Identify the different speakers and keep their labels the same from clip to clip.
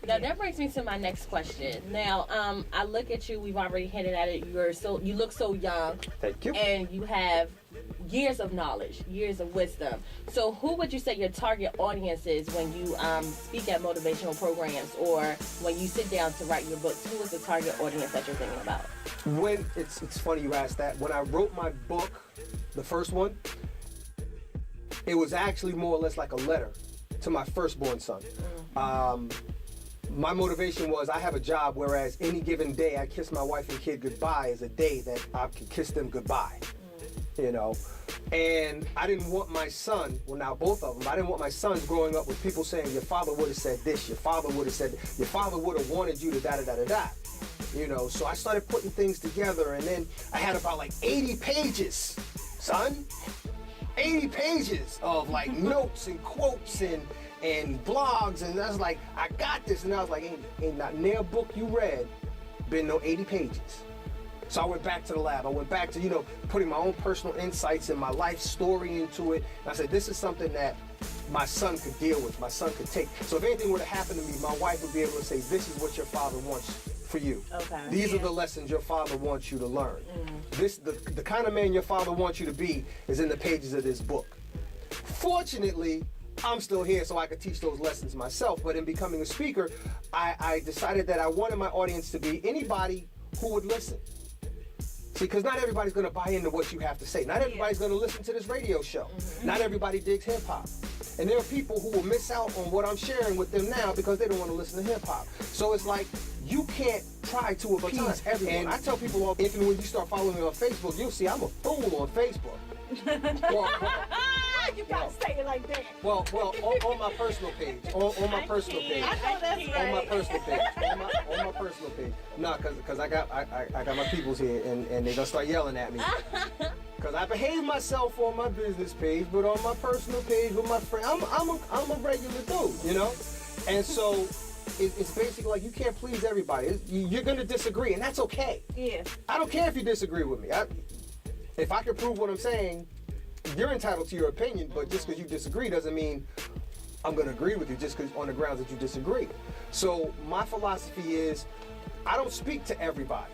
Speaker 1: Now that brings me to my next question. Now, I look at you. We've already hinted at it. You look so young.
Speaker 2: Thank you.
Speaker 1: And you have years of knowledge, years of wisdom. So, who would you say your target audience is when you speak at motivational programs or when you sit down to write your books? Who is the target audience that you're thinking about?
Speaker 2: When it's funny you asked that. When I wrote my book, the first one, it was actually more or less like a letter to my firstborn son. My motivation was I have a job, whereas any given day I kiss my wife and kid goodbye is a day that I can kiss them goodbye. You know, and I didn't want my son, well now both of them, I didn't want my sons growing up with people saying your father would have said this, your father would have said, your father would have wanted you to da-da-da-da-da. You know, so I started putting things together, and then I had about like 80 pages, son. 80 pages of like notes and quotes and blogs, and I was like, I got this, and I was like, ain't not near a book you read been no 80 pages. So I went back to the lab. I went back to, you know, putting my own personal insights and my life story into it. And I said, this is something that my son could deal with, my son could take. So if anything were to happen to me, my wife would be able to say, this is what your father wants for you.
Speaker 1: Okay.
Speaker 2: These are the lessons your father wants you to learn. The kind of man your father wants you to be is in the pages of this book. Fortunately, I'm still here so I could teach those lessons myself. But in becoming a speaker, I decided that I wanted my audience to be anybody who would listen. See, because not everybody's going to buy into what you have to say. Not everybody's going to listen to this radio show. Not everybody digs hip-hop. And there are people who will miss out on what I'm sharing with them now because they don't want to listen to hip-hop. So it's like, you can't try to appease everyone. And I tell people, when you start following me on Facebook, you'll see I'm a fool on Facebook.
Speaker 3: You gotta say it like that.
Speaker 2: Well, on my personal page. On my personal page.
Speaker 3: I know that's right.
Speaker 2: On my personal page. On my personal page. No, because I got my peoples here, and they're gonna start yelling at me. Because I behave myself on my business page, but on my personal page with my friend, I'm a regular dude, you know. And so it's basically like you can't please everybody. You're gonna disagree, and that's okay.
Speaker 3: Yeah.
Speaker 2: I don't care if you disagree with me. If I can prove what I'm saying, you're entitled to your opinion, but just because you disagree doesn't mean I'm going to agree with you just because on the grounds that you disagree. So my philosophy is I don't speak to everybody.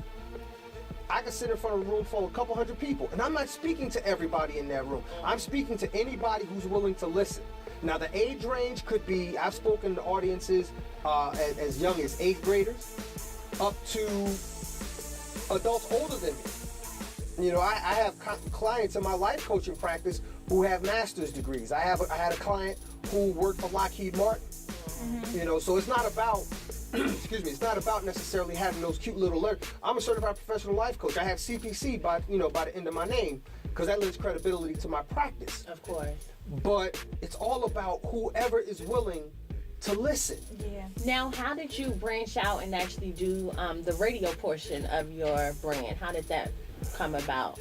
Speaker 2: I can sit in front of a room full of a couple hundred people, and I'm not speaking to everybody in that room. I'm speaking to anybody who's willing to listen. Now the age range could be, I've spoken to audiences as young as 8th graders up to adults older than me. You know, I have clients in my life coaching practice who have master's degrees. I had a client who worked for Lockheed Martin. You know, so it's not about, excuse me, it's not about necessarily having those cute little learns. I'm a certified professional life coach. I have CPC by the end of my name because that lends credibility to my practice.
Speaker 1: Of course.
Speaker 2: But it's all about whoever is willing to listen.
Speaker 3: Yeah.
Speaker 1: Now, how did you branch out and actually do the radio portion of your brand? How did that come about?